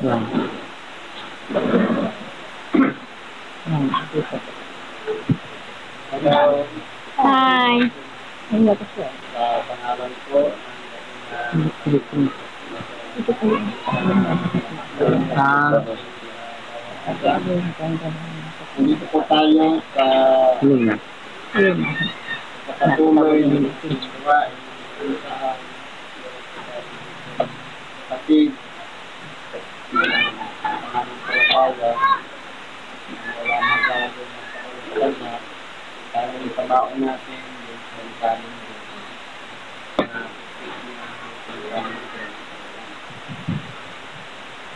Yan. Yan. Hello. Hi. Ayun ba siya? Sa pangalan ko, Ito po yung nandito po tayo sa patuloy ng gawain sa kapatid ng palapawan wala magagawa sa kanya dahil ipabaon natin yung salitanin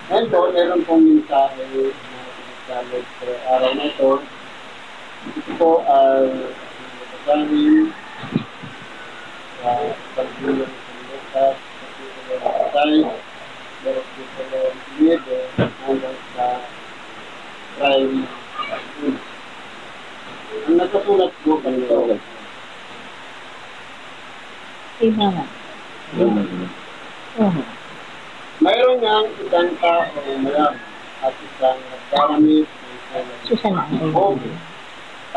ngayon po, meron pong mensahe na pinagsalit sa araw na ito. Ito po ay nagsasahin sa pagbulang sa Lucas, kapitulo ng Patay, versikulo 9 hanggang sa 3. Ang nagkasulat po ganito. iba nga. Mayroon niyang isang tao mayaman at isang nagkaramit Susan na.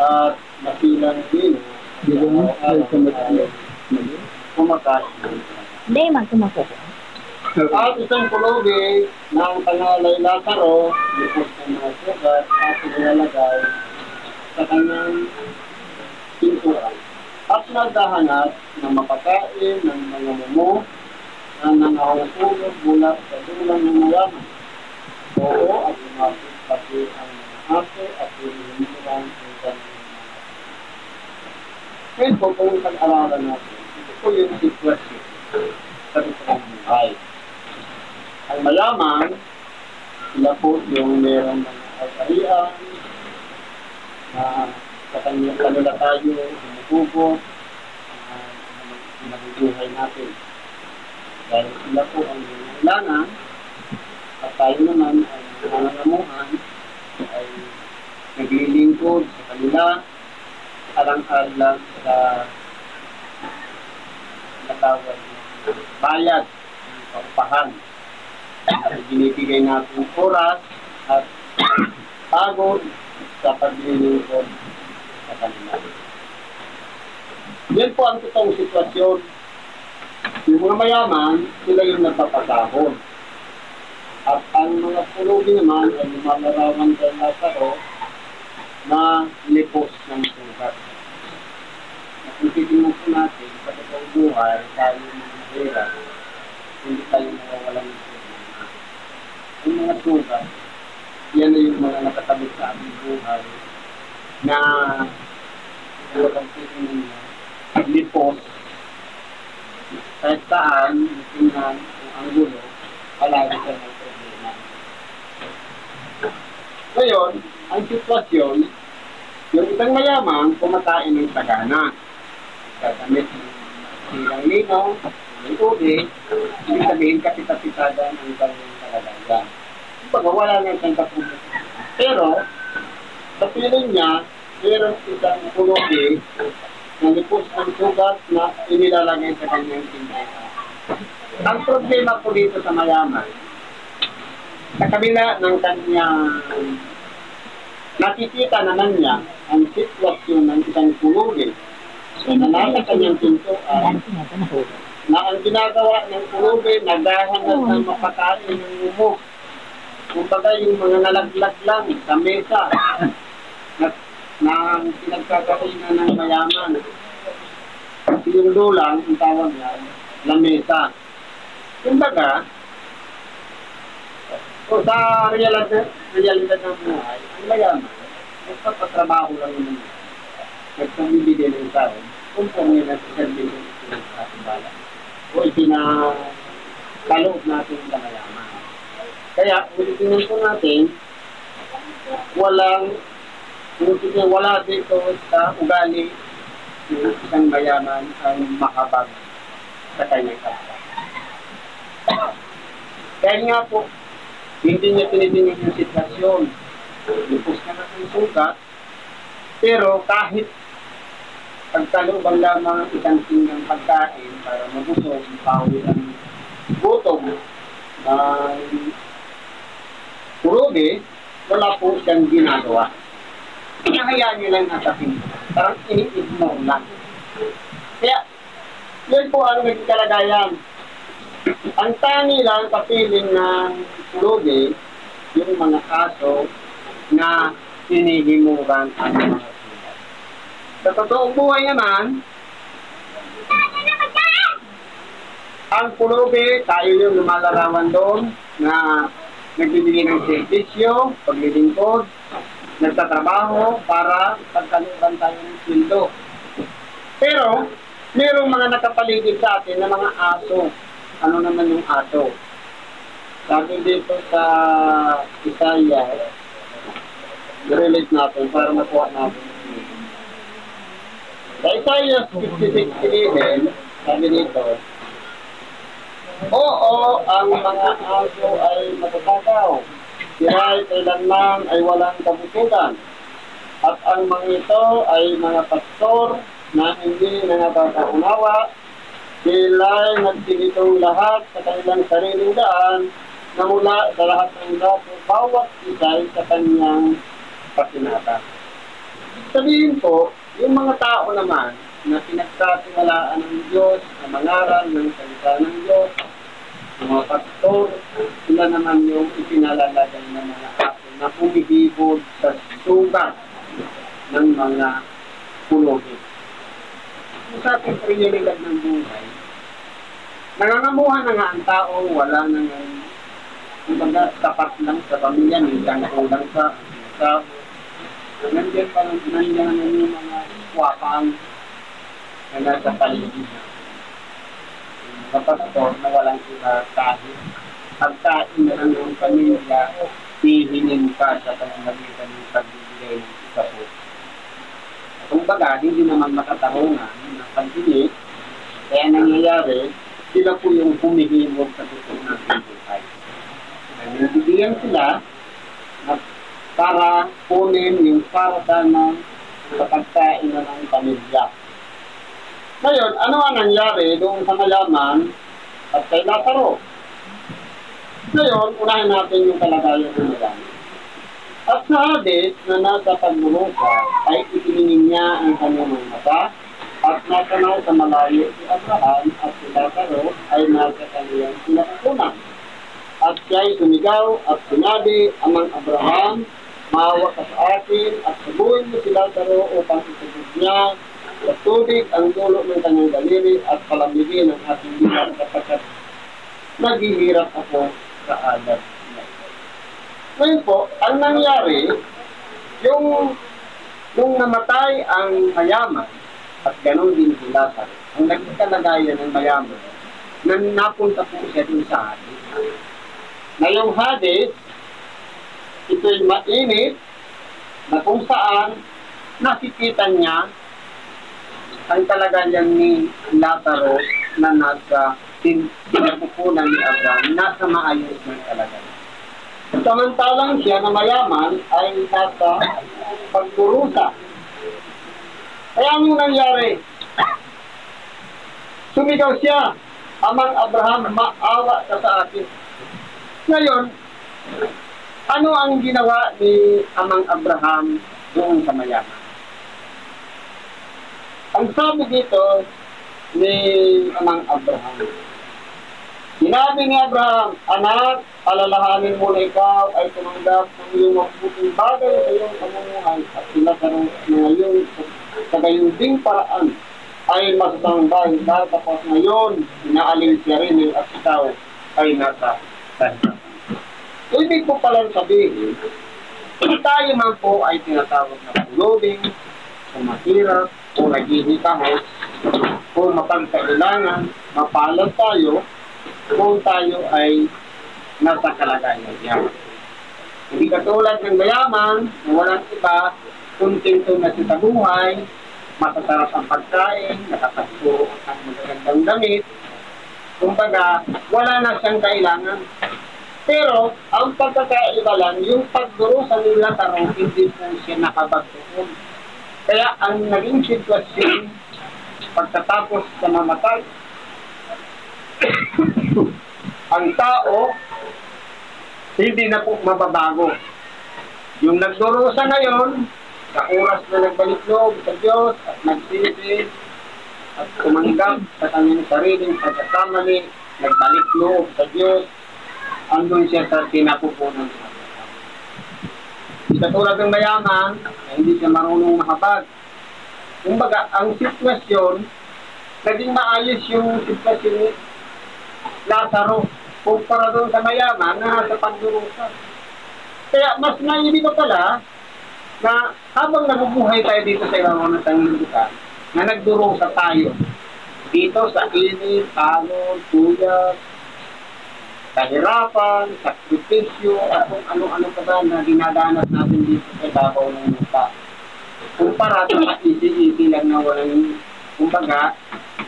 at masilang din kumakain. Hindi, magkumako. At isang pulubi ng pangalay Lazaro, lipos ng mga sugat at nilalagay sa kanyang pinturan. At naghahanap ng mapakain ng mga mumo na nangahulog mula sa dulang ng mayaman. Oo, at lumapit pati ang mga aso at hinihimulan ng kanyang mga. Ngayon po, kung pag-aralan natin, ito po yung sitwasyon sa isang buhay. Ang mayaman, sila po yung mayroong mga ari-arian na sa kanila tayo humuhugot nabubuhay natin. Dahil sila po ang kailangan at tayo naman ay nangangamuhan ay naglilingkod sa kanila alang-alang sa natawag na bayad ng paupahan. Binibigay natin oras at pagod sa paglilingkod sa kanila. Yan po ang totoong sitwasyon. Yung mga mayaman, sila yung nagpapasahod. At ang mga pulubi naman ay lumalarawan kay Lazaro na lipos ng sugat. At kung titignan po natin, sa totoong buhay, tayo mga mahirap, hindi tayo mawawalan ng sugat. Yung mga sugat, yan na yung mga nakatabit sa aming buhay na walang titignan niya, lipos, kahit saan, tingnan ang gulo, palagi sa mga problema. Ngayon, ang sitwasyon, yung isang mayaman, kumakain ng sagana. Gagamit ng silang linaw, ng uli, ibig sabihin kapita-pitada ng kanyang kalagayan. Wala nga siyang kapulit. Pero, sa piling niya, meron isang pulubi na lipos ang sugat na inilalagay sa kanyang tindahan. Ang problema po dito sa mayaman, sa kabila ng kanyang nakikita naman niya ang sitwasyon ng isang pulubi na nasa kanyang pintuan na ang ginagawa ng pulubi naghahanap ng mapakain ng mumo. Kumbaga yung mga nalaglag lang sa mesa na pinagkakainan ng mayaman. Kasi yung dulang, ang tawag niya, lamesa. Kumbaga, sa realidad ng buhay, ang mayaman, magpapatrabaho lang naman niya. Nagpamibigay ng tao, kung nila sa service ng bala. O ipinakaloob natin sa mayaman. Kaya, ulitin po natin, wala dito sa ugali ng isang mayaman ang makabag sa kanyang kapwa. Kaya nga po, hindi niya tinitingin yung sitwasyon. Lupos na ng sugat, pero kahit pagkalubang lamang isang singgang pagkain para mabusog, pawis ang gutom, pulubi, wala po siyang ginagawa. Kaya niya lang nasa pinto. Parang ini-ignore lang. Kaya, yun po ang naging kalagayan. Ang tangi lang kapiling ng pulubi, yung mga aso na hinihimuran ang mga sulat. Sa totoong buhay naman, ang pulubi, tayo yung lumalarawan doon na nagbibigay ng servisyo, paglilingkod, nagtatrabaho para pagkaluran tayo ng sweldo. Pero, mayroong mga nakapaligid sa atin na mga aso. Ano naman yung aso? Sabi dito sa Isaiah, i-relate natin para makuha natin. Sa Isaiah 56:11, sabi dito, oo, ang mga aso ay matatakaw. Sila ay kailanman ay walang kabutugan. At ang mga ito ay mga pastor na hindi nakakaunawa. Sila ay nagsilitong lahat sa kanilang sariling daan na mula sa lahat ng lahat bawat isa sa kanyang pakinata. Sabihin po, yung mga tao naman na pinagkatiwalaan ng Diyos, na mangaral ng salita ng Diyos, mga pastor, sila naman yung ipinalalagay ng mga aso na humihibod sa sugat ng mga pulubi. Sa ating realidad ng buhay, nangangamuhan na nga ang tao, wala na nga, kumbaga, tapat lang sa pamilya, nilang kulang sa nandiyan pa nandiyan yung mga swapang na nasa paligid na. Mga pastor na walang kahit pagkain na lang ng pamilya, hihinin ka sa pamamagitan ng pagbibigay ng isa po. Kumbaga, hindi naman makatarungan ng pagbinig, kaya nangyayari, sila po yung humihimod sa tutong natin buhay. Nagbibigyan sila at para kunin yung para sana sa pagkain na ng pamilya. Ngayon, ano ang nangyari doon sa mayaman at kay Lazaro? Ngayon, unahin natin yung kalagayan ng mayaman. At sa Hades na nasa pagmulusa ay itiningin niya ang kanyang mga mata at natanaw sa malayo si Abraham at si Lazaro ay nasa kanyang sinapunan. At siya'y sumigaw at sinabi, Amang Abraham, maawa ka sa akin at subuhin mo si Lazaro upang isubog niya sa tubig ang dulo ng kanyang daliri at palamigin ang ating bilang sapagkat naghihirap ako sa alat. Ngayon po, ang nangyari, yung namatay ang mayaman at ganoon din si Lazaro, ang naging kalagayan ng mayaman, na napunta po siya dun sa Hades. Na yung Hades, ito'y mainit na kung saan nakikita niya ang kalagayan ni Lazaro na nasa pinapupunan ni Abraham, nasa maayos ng kalagayan. Samantalang siya na mayaman ay nasa pagkurusa. Kaya anong nangyari? Sumigaw siya, Amang Abraham, maawa ka sa akin. Ngayon, ano ang ginawa ni Amang Abraham doon sa mayaman? Ang sabi dito ni Amang Abraham, sinabi ni Abraham, anak, alalahanin mo na ikaw ay tumanggap ng iyong mabuting bagay sa iyong pamumuhay at sila na ngayon sa gayon ding paraan ay masasambay dahil tapos ngayon inaalin siya rin at ikaw ay nasa tayo. Ibig ko palang sabihin, tayo man po ay tinatawag na pulubing, kung mahirap, kung naghihikahos, kung mapagkailangan, mapalad tayo, kung tayo ay nasa kalagayan niya. Hindi katulad ng mayaman, na walang iba, kontento na sa buhay, masasarap ang pagkain, nakapagpuro ang magagandang damit, kumbaga, wala na siyang kailangan. Pero, ang pagkakaiba lang, yung pagdurusa ni Lazaro, hindi po siya nakabagtuon. Kaya, ang naging sitwasyon, pagkatapos sa mamatay, ang tao, hindi na po mababago. Yung nagdurusa ngayon, sa oras na nagbalik loob sa Diyos at nagsisi at tumanggap sa kanyang sariling pagkakamali, nagbalik loob sa Diyos, andun siya sa pinapupunan sa Abraham. Di katulad ng mayaman, hindi siya marunong mahabag. Kumbaga, ang sitwasyon, naging maayos yung sitwasyon ni Lazaro kumpara doon sa mayaman na nasa pagdurusa. Kaya mas naibig ko pala na habang nabubuhay tayo dito sa ibabaw ng sanglibutan, na nagdurusa tayo dito sa init, pagod, tuyat, kahirapan, sakripisyo, at kung ano-ano pa ba na dinadanas natin dito sa ibabaw ng lupa. Kumpara sa easy-easy lang na walang, kumbaga,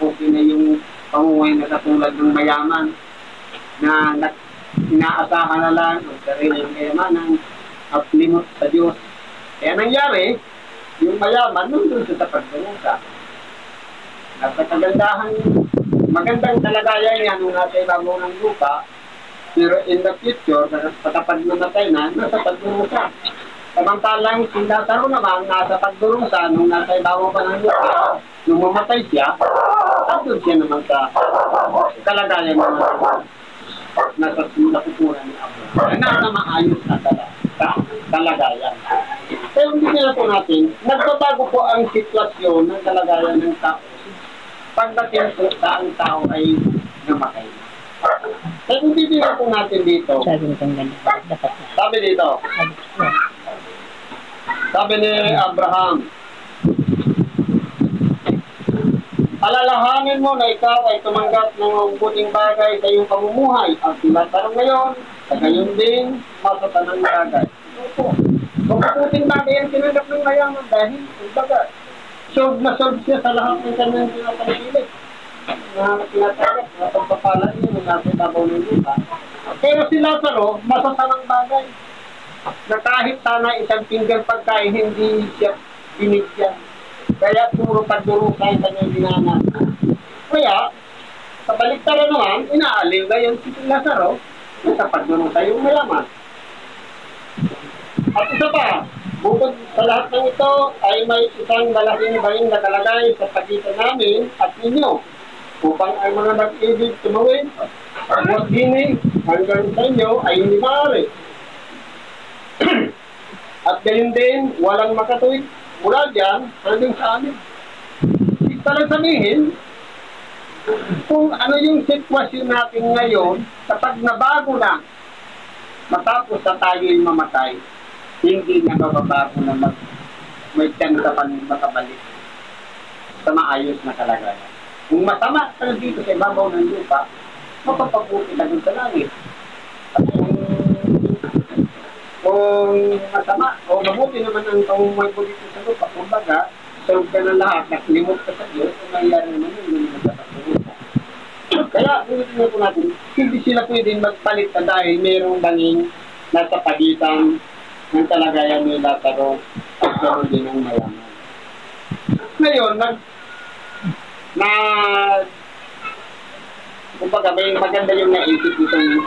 okay na yung panguhay na katulad ng mayaman na inaasahan na lang ang sariling kayamanan at limot sa Diyos. Kaya nangyari, yung mayaman nandun sa pagdurusa. At sa kagandahan, magandang kalagayan yan nung nasa ibabaw ng lupa, pero in the future, patapad namatay na, nasa pagdurusa. Samantalang si Lazaro naman, nasa pagdurusa, nung nasa ibabaw pa ng lupa, nung mamatay siya, andun siya naman sa kalagayan ng nasa nakukunan ni Abraham. Na maayos na kalagayan. Pero hindi nila po natin, nagbabago po ang sitwasyon ng kalagayan ng tao pagdating po sa ang tao ay namatay. Pero hindi nila po natin dito. Sabi dito. Sabi ni Abraham, alalahanin mo na ikaw ay tumanggap ng buting bagay sa iyong pamumuhay at tinatanong ngayon, sa gayon din, masatanang bagay. Opo. Mabuting bagay ang tinanggap ng mayaman dahil, kumbaga, solve na solve siya sa lahat ng kanyang pinapalipilit. Na tinatanggap, na pagpapala niya ng nasa tabaw ng lupa. Pero si Lazaro, masasanang bagay. Na kahit sana isang pinggan pagkain, hindi siya binigyan. Kaya puro pagdurusa yung kanyang dinaanan. Kaya, sa baliktaran naman, inaalil na yung si Lazaro sa pagdurusa yung mayaman. At isa pa, bukod sa lahat ng ito, ay may isang malaking baling nakalagay sa pagitan namin at ninyo upang ang mga nag-ibig tumawid at huwag dinig hanggang sa inyo ay hindi maaari. At gayon din, walang makatuwid mula dyan hanggang sa amin. Hindi talang sabihin kung ano yung sitwasyon natin ngayon kapag nabago na matapos na tayo'y mamatay, hindi na mababago na may tiyan ka pa makabalik sa maayos na kalagayan. Kung masama ka dito sa ibabaw ng lupa, mapapabuti na dun sa langit. At kung masama o mabuti naman ang pamumuhay ko dito sa lupa, kumbaga, solve ka ng lahat, naklimot ka sa Diyos, kung nangyari naman yun, hindi naman sa lupa. Kaya, ulitin po natin, hindi sila pwedeng magpalit na dahil mayroong banging nasa pagitan ng kalagayan ni Lazaro at ganoon din ang mayaman. Ngayon, kumbaga, may maganda yung naisip itong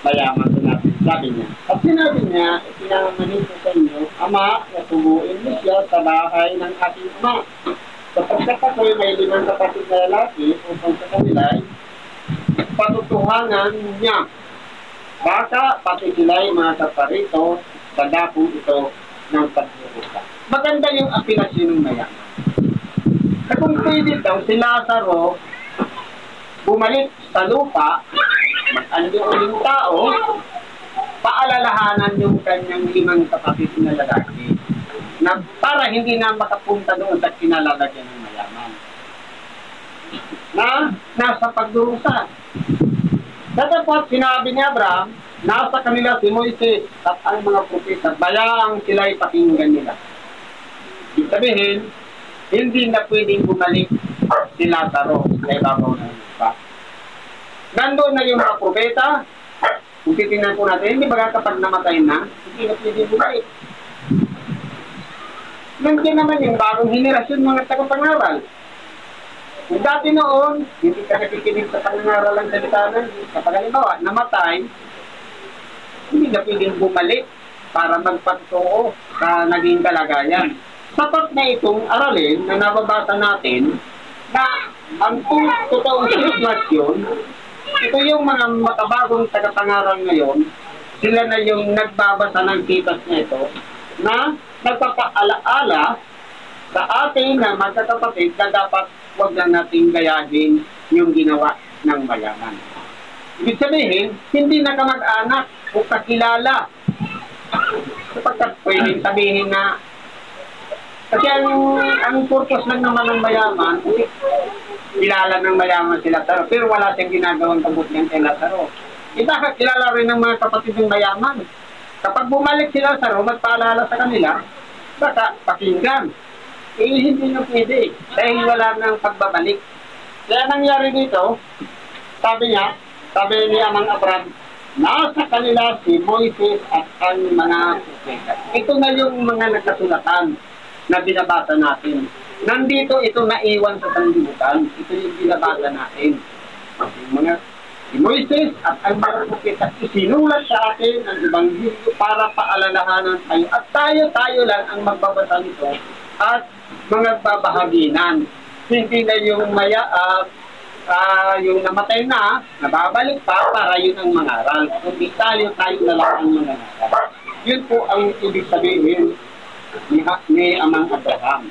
mayaman sa natin. Sabi niya. At sinabi niya, pinanganin ko sa inyo, Ama, nasubuin mo siya sa bahay ng ating ama. Sapagkat ako'y may 5 kapatid na lalaki upang sa kanila patutuhanan niya. Baka pati sila'y mga kaparito sa dapong ito ng pagdurusa. Maganda yung apilasyon ng mayaman. At kung pwede daw, si Lazaro bumalik sa lupa, mag-andi uling tao, paalalahanan yung kanyang 5 kapatid na lalaki na para hindi na makapunta doon sa kinalalagyan ng mayaman na nasa pagdurusa. Datapot sinabi ni Abraham, nasa kanila si Moises at ang mga propeta, bayaang sila'y pakinggan nila. Ibig sabihin, hindi na pwedeng bumalik si Lazaro sa ibabaw ng lupa. Nandun na yung mga propeta. Kung titingnan po natin, hindi ba kapag namatay na, hindi na pwedeng bumalik. Nandiyan naman yung bagong henerasyon mga tagapangaral. Kung dati noon, hindi ka nakikinig sa pangangaral ng salita ng Diyos. Kapag halimbawa, namatay, hindi na pwedeng bumalik para magpatuo sa naging kalagayan. Sapat na itong aralin na nababasa natin na ang totoong sitwasyon, ito yung mga makabagong tagapangaral ngayon, sila na yung nagbabasa ng kitas na ito, na nagpapaalaala sa atin na magkakapatid na dapat huwag na natin gayahin yung ginawa ng mayaman. Ibig sabihin, hindi na kamag-anak o kakilala. Sapagkat pwedeng sabihin na kasi ang purpose lang naman ng mayaman, kilala ng mayaman si Lazaro, pero wala siyang ginagawang kabutihan kay Lazaro. Bakit kilala rin ng mga kapatid ng mayaman? Kapag bumalik si Lazaro, magpaalala sa kanila, baka pakinggan. Hindi na pwede, dahil wala ng pagbabalik. Kaya nangyari dito, sabi ni Amang Abraham, nasa kanila si Moises at ang mga propeta. Ito na yung mga nakasulatan na binabasa natin. Nandito ito naiwan sa sanlibutan. Ito yung binabasa natin. Si Moises at ang mga propeta isinulat sa atin ang Ebanghelyo para paalalahanan tayo. At tayo lang ang magbabasa nito at mga babahaginan. Hindi na yung yung namatay na, nababalik pa para yun ang mangaral. Kundi tayo na lang ang mangaral. Yun po ang ibig sabihin ni Amang Abraham.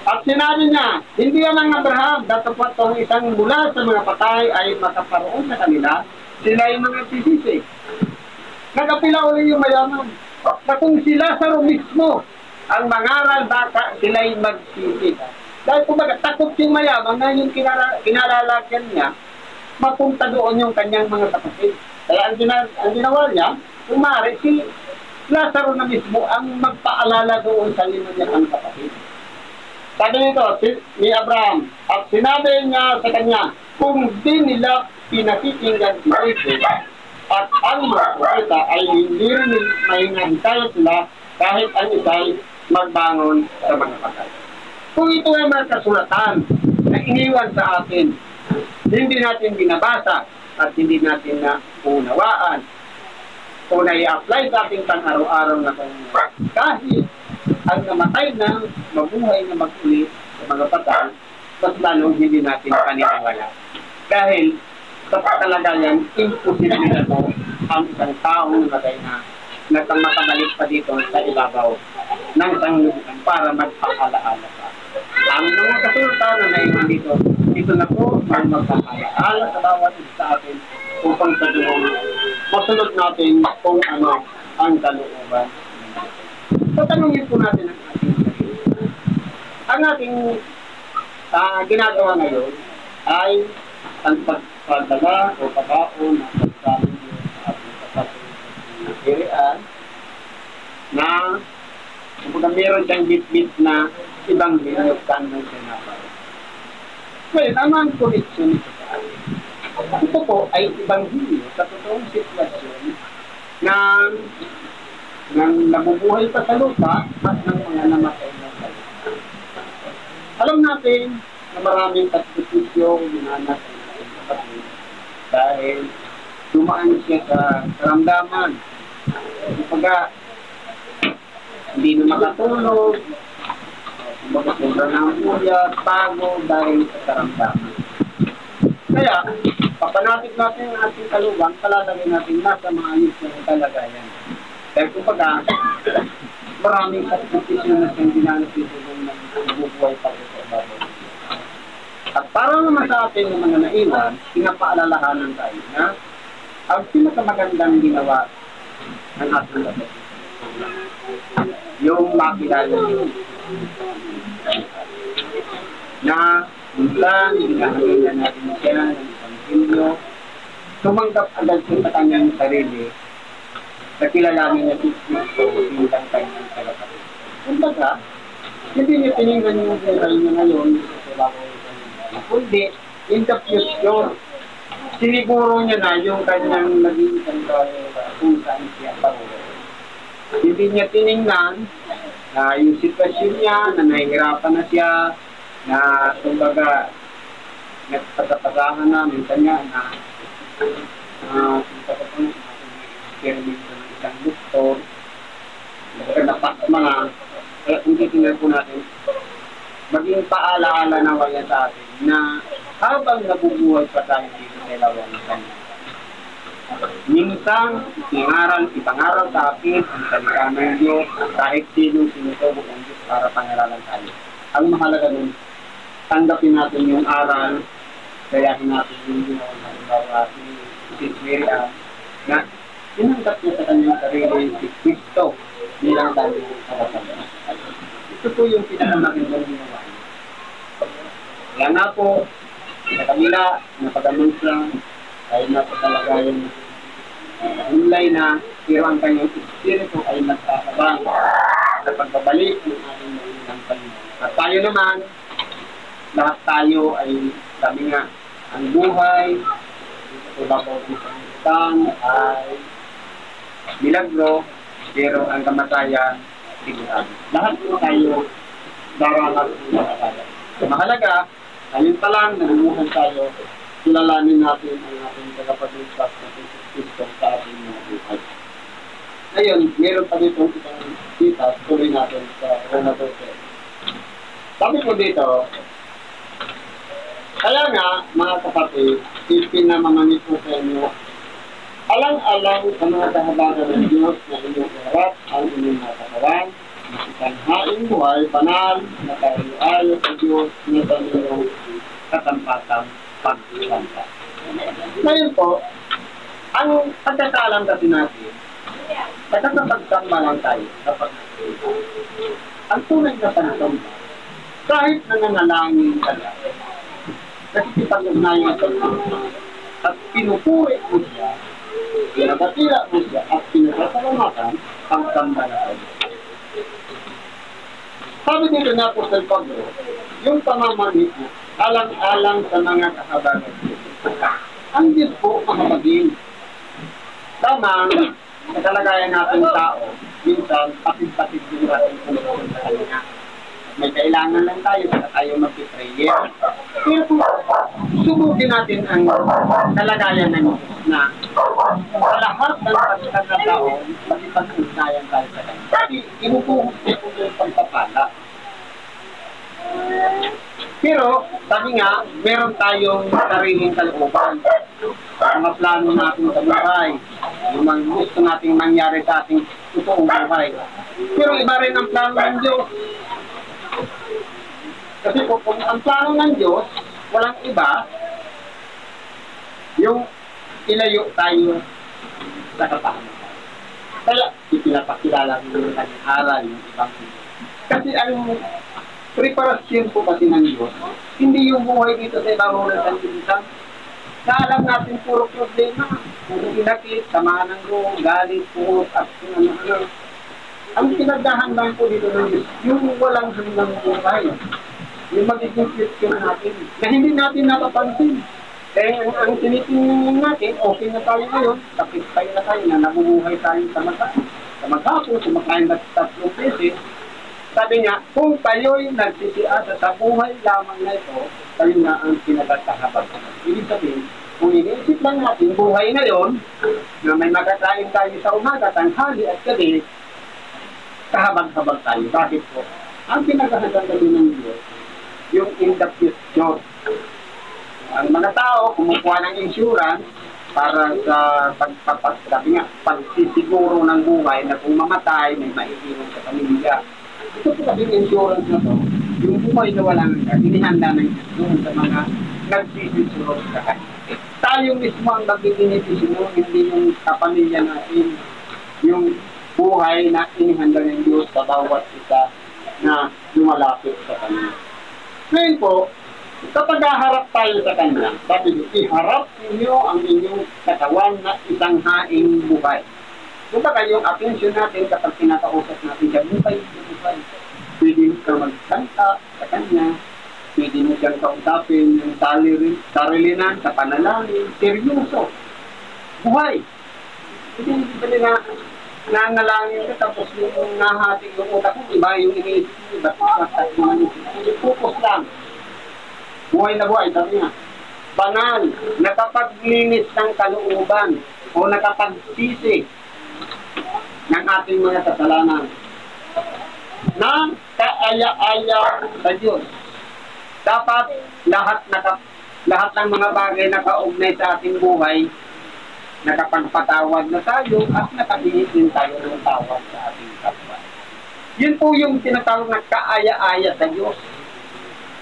At sinabi niya, hindi Amang Abraham, datapot tong isang mula sa mga patay ay makaparoon sa kanila, sila ay mga sisisi. Nagapila ulit yung mayaman. Na kung sila sa mismo ang mangaral, baka sila ay magsisi. Dahil kumbaga, takot yung mayaman na yung kinalalagyan niya, mapunta doon yung kanyang mga kapatid. Kaya ang ginawa niya, kumari si Lazaro na mismo ang magpaalala doon sa lima niya ang kapatid. Sabi nito, ni Abraham, at sinabi niya sa kanya, kung di nila pinakikinggan si Moises at ang mga propeta ay hindi rin mahingahintay sila kahit ang isa'y magbangon sa mga patay. Kung ito ay mga kasulatan na iniwan sa atin, hindi natin binabasa at hindi natin na unawaan, kung na-i-apply sa ating pang-araw-araw na kahit ang namatay na mabuhay na mag-ulit sa mga patay, mas lalong hindi natin paniniwala. Dahil sa kalagayan, imposible na ito ang isang taong namatay na nagmatabalik pa dito sa ibabaw ng sanglibutan para magpakalaala pa. Ang mga kasultan na naiwan dito, ito na po ang magpakalaala sa bawat isa sa atin upang sa doon masunod natin kung ano ang kalooban. So, tanungin po natin ang ating sarili. Ang ating ginagawa ngayon ay ang pagpadala o pagkaon na pagkain sa ating kapatid na kung meron siyang bit-bit na ibang binayoktan ng sinapay. Well, naman connection ito sa atin. Ito po ay Ebanghelyo sa totoong sitwasyon ng nabubuhay pa sa lupa at ng mga namatay na sa lupa. Alam natin na maraming sakripisyo ginanap ng ating kapatid dahil dumaan siya sa karamdaman. Kapag hindi na makatulog, magkakunda ng uya, pagod dahil sa karamdaman. Kaya, papanatid natin ang ating kalubang, palalagay natin nasa mga ayos na kalagayan. Dahil kumbaga, maraming sakripisyo na siyang ginanap dito ng nabubuhay pa sa babaw. At para naman sa atin ng mga naiwan, pinapaalalahanan tayo na ang pinakamagandang ginawa ng ating kapatid. Yung makilala niyo na minsan, ginahangin natin siya ng Ebanghelyo, tumanggap agad siya sa kanyang sarili na kilalanin niya si Kristo bilang kanyang kalapatid. Kumbaga, hindi niya tiningnan yung buhay niya ngayon sa bago kundi in the future, siniguro niya na yung kanyang naging kung saan siya parulo. Hindi niya tiningnan na yung sitwasyon niya, na nahihirapan na siya, na kumbaga nagpatapasahan na, minsan nga na experiment isang doktor, mga, kaya kung titingnan po natin, maging paalaala na wala sa atin na habang nabubuhay pa tayo dito sa ilawan ng kanya. Minsan, ipangaral sa atin ang salita ng Diyos kahit sinong sinutubok ng Diyos para pangaralan tayo. Ang mahalaga nun, tanggapin natin yung aral, gayahin natin yung ginawa ng bawa si Miriam na sinanggap niya sa kanyang sarili si Kristo bilang tayo sa kasama. Ito po yung pinakamagandang ginawa. Kaya nga po, sa kanila, napag-anunsya, ay napakalagayan hulay na, pero ang kanyang espiritu ay nagkakabang sa pagbabalik ng ating ng Panginoon. At tayo naman, lahat tayo ay, sabi nga, ang buhay, ibabaw ng sangitan ay milagro, pero ang kamatayan, sigurado. Lahat po tayo daranas ng kamatayan. Mahalaga, ayun pa lang, nagumuhan tayo, kilalanin natin ang ating tagapagligtas na Kristo sa ating mga buhay. Ngayon, meron pa dito isang kita, tuloy natin sa Roma 12. Sabi ko dito, kaya nga, mga kapatid, ipinamamanit ko sa inyo, alang-alang sa mga kahabagan ng Diyos na inyong iharap ang inyong nakatawan, isang haing buhay, banal, na tayo-ayo sa Diyos na sa inyong katampatang pagsanta. Ngayon po, ang pagkakaalam kasi natin, pagkakapagsamba lang tayo kapag ang tunay na pagsamba, kahit nananalangin ka lang, nakikipag-ugnayan sa Diyos at pinupuri mo siya, pinapatira mo siya at pinasasalamatan ang samba na tayo. Sabi dito na po sa Pablo, yung pamamanit mo, alang-alang sa mga kahabagan. Ang Diyos po makamagin. Tama, sa kalagayan natin tao, minsan, patid-patid din natin kung sa kanya. May kailangan lang tayo para tayo mag-prayer. Pero kung subukin natin ang kalagayan ng Diyos na sa lahat ng pagkakas na tao, magipag-ugnayan tayo sa kanya. Kasi inupuhos niya po yung pagpapala. Pero, sabi nga, meron tayong sariling kalooban. Mga plano natin sa buhay. Yung mga gusto nating mangyari sa ating totoong buhay. Pero iba rin ang plano ng Diyos. Kasi kung ang plano ng Diyos, walang iba, yung ilayo tayo sa kapahamakan. Kaya, ipinapakilala ng kanyang aral, yung ibang Diyos. Kasi ang preparasyon po kasi ng Diyos, hindi yung buhay dito sa ibabaw ng sanlibutan. Naalam natin puro problema, puro inakit, samaan ng loob, galit, puro at ano-ano. Ang pinagdahan lang po dito ng Diyos, yung walang hanggang buhay, yung magiging future natin, na hindi natin napapansin. Kaya ang tinitingnan natin, okay na tayo ngayon, tapos tayo na tayo na nabubuhay tayo sa maghapon, kumakain na 3 beses. Sabi niya, kung tayo'y nagsisiasa sa buhay lamang na ito, tayo na ang pinagkakahabag. Ibig sabihin, kung iniisip lang natin buhay ngayon, na may magkakain tayo sa umaga, tanghali at gabi, kahabag-habag tayo. Bakit po? Ang pinagkakahabag gabi ng Diyos, yung in the future. Ang mga tao, kumukuha ng insurance para sa pagsisiguro ng buhay na kung mamatay, may maiiwan sa pamilya. Ito po kasi insurance na to, yung buhay na walang inihanda ng Diyos sa mga nagsisisurot sa kanya. Tayo mismo ang nagbibinisisyo, hindi yung kapamilya natin, yung buhay na inihanda ng Diyos sa bawat isa na lumalapit sa kanya. Ngayon po, kapag haharap tayo sa kanya, sabi niyo, iharap ninyo ang inyong katawan na isang haing buhay. Kung ba kayong attention natin kapag pinakausap natin siya, buhay. Pwede ka magkanta sa kanya, pwede mo siyang kausapin yung sarilinan sa panalangin, seryoso. Buhay. Hindi ba nila nanalangin ka tapos yung nahating yung utak mo, iba yung iniisip mo, iba yung focus lang. Buhay na buhay, sabi nga. Banal, nakapaglinis ng kalooban o nakapagsisi. ng ating mga kasalanan na kaaya-aya sa Diyos. Dapat lahat ng mga bagay na kaugnay sa ating buhay, nakapagpatawad na tayo at nakabihis din tayo ng tawad sa ating kapwa. Yun po yung tinatawag na kaaya-aya sa Diyos.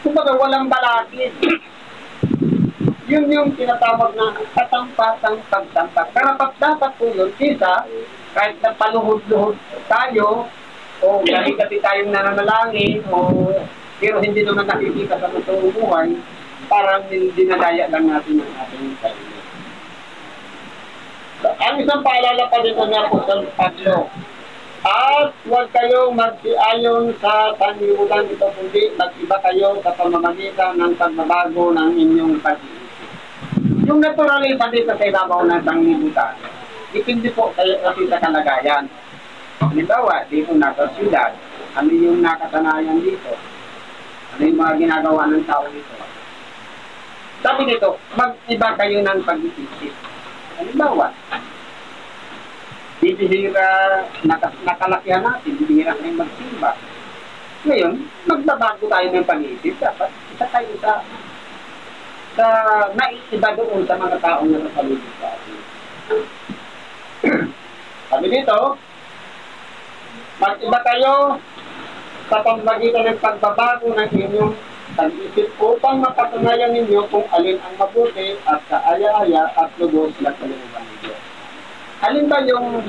Kumbaga walang balakid. Yun yung tinatawag na katampatang pagtampak. Karapat-dapat po yun, kisa kahit na paluhod-luhod tayo, o gabi-gabi tayong nananalangin, pero hindi naman nakikita sa totoong buhay, parang dinadaya lang natin ang ating sarili. Ang isang paalala pa dito ni Apostol Pablo, at huwag kayong magsiayon sa sanlibutan ito, kundi mag-iba kayo sa pamamagitan ng pagbabago ng inyong pag-iisip. Yung naturalita dito sa ibabaw ng sanlibutan, dipindi po kasi sa kalagayan. Halimbawa, dito nasa syudad, ano yung nakasanayan dito? Ano yung mga ginagawa ng tao dito? Sabi dito, mag-iba kayo ng pag-iisip. Halimbawa, bibihira, nakalakihan natin, bibihira kayong magsimba. Ngayon, magbabago tayo ng pag-iisip. Dapat isa tayo sa naiiba doon sa mga taong nakasalubog sa atin. Sabi dito, mag-iba kayo sa pamamagitan ng pagbabago ng inyong pag-isip upang mapatunayan ninyo kung alin ang mabuti at kaaya-aya at lubos na kalooban ng Diyos. Alin ba yung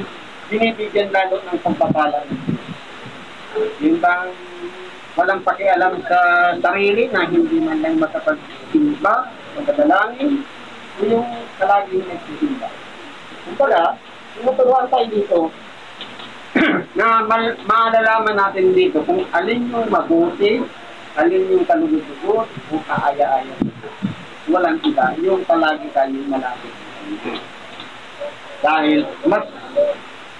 binibigyan lalo ng pagpapala ng Diyos? Yung bang walang pakialam sa sarili na hindi man lang makapagsimba, magdadalangin, o yung palaging nagsisimba? Kumbaga, tinuturuan tayo dito na maalalaman natin dito kung alin yung mabuti, alin yung kalulubog o kaaya-aya. Walang iba, yung palagi tayong malapit. Dahil mas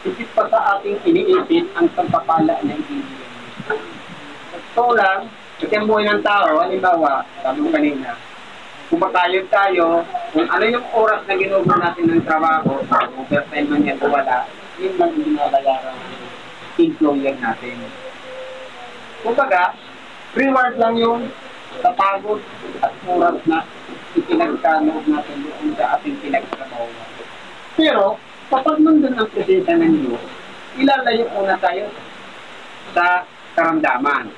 isip pa sa ating iniisip ang pagpapala ng ibigay. So lang, kasi ang buhay ng tao, halimbawa, sabi mo kanina, kumakayod tayo, kung ano yung oras na ginubo natin ng trabaho, overtime man yan o wala, yun lang yung binabayaran ng employer natin. Kumbaga, reward lang yung sa pagod at oras na ipinagkanood natin doon sa ating pinagtrabaho. Pero, kapag nandun ang presensya ng Diyos, ilalayo muna tayo sa karamdaman.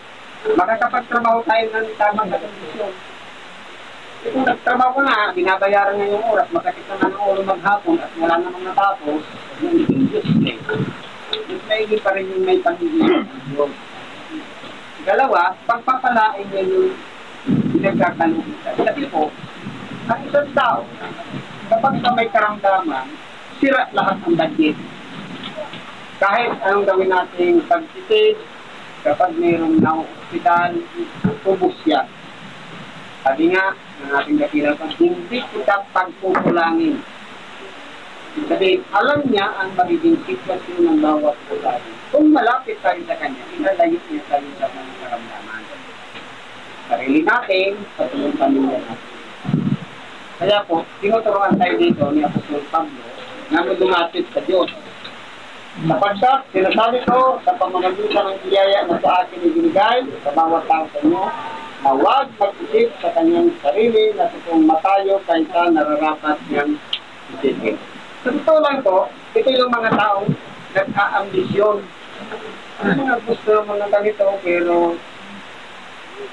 Makakapagtrabaho tayo ng tamang kondisyon. Kung nagtrabaho na, binabayaran na yung oras, makakit naman ang ulo maghapon at wala namang natapos, yung Diyos eh. Mas maigi pa rin yung may pag-iisip ng Diyos. Ikalawa, pagpapalain niya yung pinagkakalubitan. Kasi po, ang isang tao, kapag may karamdaman, sira lahat ng budget. Kahit anong gawin natin pagtisid, kapag mayroong na hospital, ubos yan. Sabi nga, ng ating dakilang, hindi kita pagpupulangin. Sabi, alam niya ang magiging sitwasyon ng bawat pulangin. Kung malapit tayo sa kanya, ilalayo niya tayo sa mga karamdaman. Sarili natin, sa tulong pamilya natin. Kaya po, tinuturuan tayo dito ni Apostol Pablo na lumapit sa Diyos. Sapagkat, sinasabi ko sa pamamagitan ng biyaya na sa akin ibinigay sa bawat tao sa inyo, na huwag mag-isip sa kanyang sarili na totoong matayo kaysa nararapat niyang isipin. Sa totoo lang po, ito yung mga taong nag-aambisyon. Mga gusto naman ng ganito, pero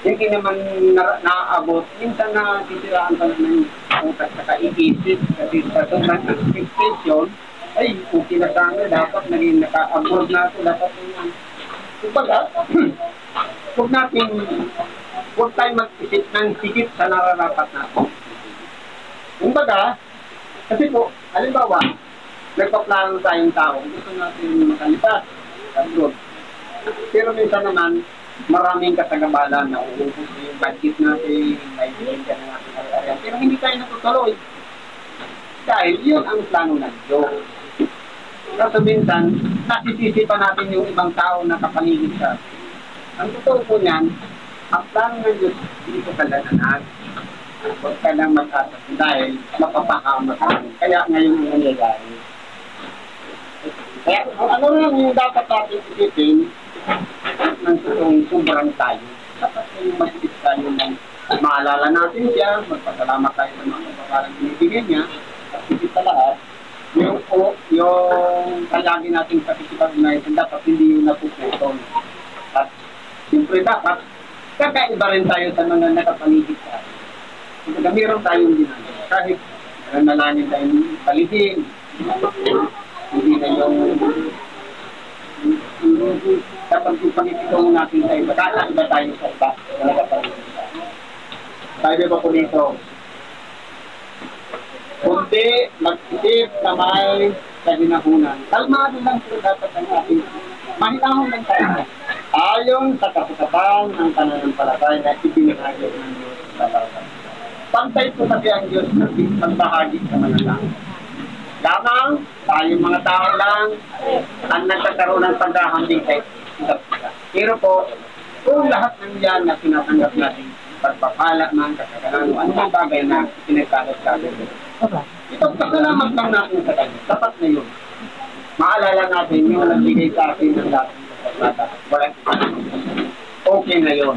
hindi naman naaabot. Minsan na titiraan ka ng utak sa kaisip kasi sa sobrang expectation, ay, okay na sana, dapat naging naka-abroad na ito, dapat yung kumbaga, huwag tayong mag-isip ng higit sa nararapat natin. Kumbaga, kasi po, halimbawa, nagpaplano tayong tao, gusto natin makalipas, abroad. Pero minsan naman, maraming kasagabalan na uubos yung budget natin, may binigyan na natin ari-arian. Pero hindi tayo natutuloy. Dahil yun ang plano ng Diyos. Kaso minsan, nasisisi pa natin yung ibang tao na kapaligid sa atin. Ang totoo po niyan, ang plano ng Diyos, hindi ko kalananan. Huwag ka lang mag-asas dahil mapapakamat natin. Kaya ngayon ang nangyayari. Kaya ano lang yung dapat natin isipin ng totoong sobrang tayo. Dapat yung masipit tayo ng maalala natin siya, magpasalamat tayo sa mga pagkakarang binibigyan niya, at isip sa lahat, yung palagi nating pakikipag-united, dapat hindi yung napuputol. At siyempre dapat, kakaiba rin tayo sa mga nakapaligid sa atin. Kung mayroon tayong ginagawa, kahit nalangin tayong paligid, hindi na yung dapat yung pagkikitong natin sa iba, kakaiba tayo sa iba na nakapaligid sa atin. Sabi ba po dito, kundi mag-isip na may kaginahunan. Kalmado lang po dapat ang ating mahinahon lang tayo. Ayon sa kapusapang ng pananampalataya na ibinahagi ng Diyos sa bawat. Pantay po kasi ang Diyos na pagbahagi sa mga tao. Lamang, tayong mga tao lang ang nagkakaroon ng paghahambing sa isa't isa. Pero po, kung lahat ng yan na sinatanggap natin, pagpapala man, kakagalan, ano ang bagay na pinagkalat-kalat. Ito, pasalamat lang natin sa kanya. Dapat na yun. Maalala natin yung nagbigay sa akin ng lahat ng pagkakata. Walang okay na yun.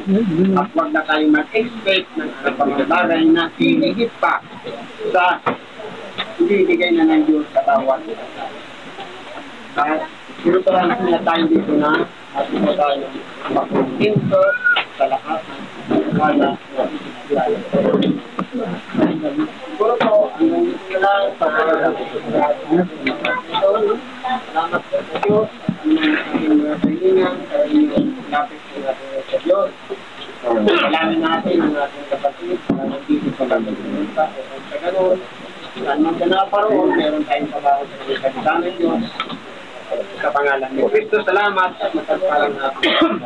At huwag na tayo mag-expect ng mga bagay na hinigit pa sa ibibigay na ng Diyos sa bawat. At sinuturan na tayo dito na at ito tayo makuntinto sa lahat ng wala na siguro po, ang nandito lang sa salamat po sa Diyos ang mga kailangan sa inyong lapit po natin sa Diyos. Salamin natin ang ating kapatid na nandito sa pagkakunta o sa ganun. Saan man ka naparoon, meron tayong trabaho sa kalitan ng Diyos. Sa pangalan ni Cristo, salamat at matagpalang natin.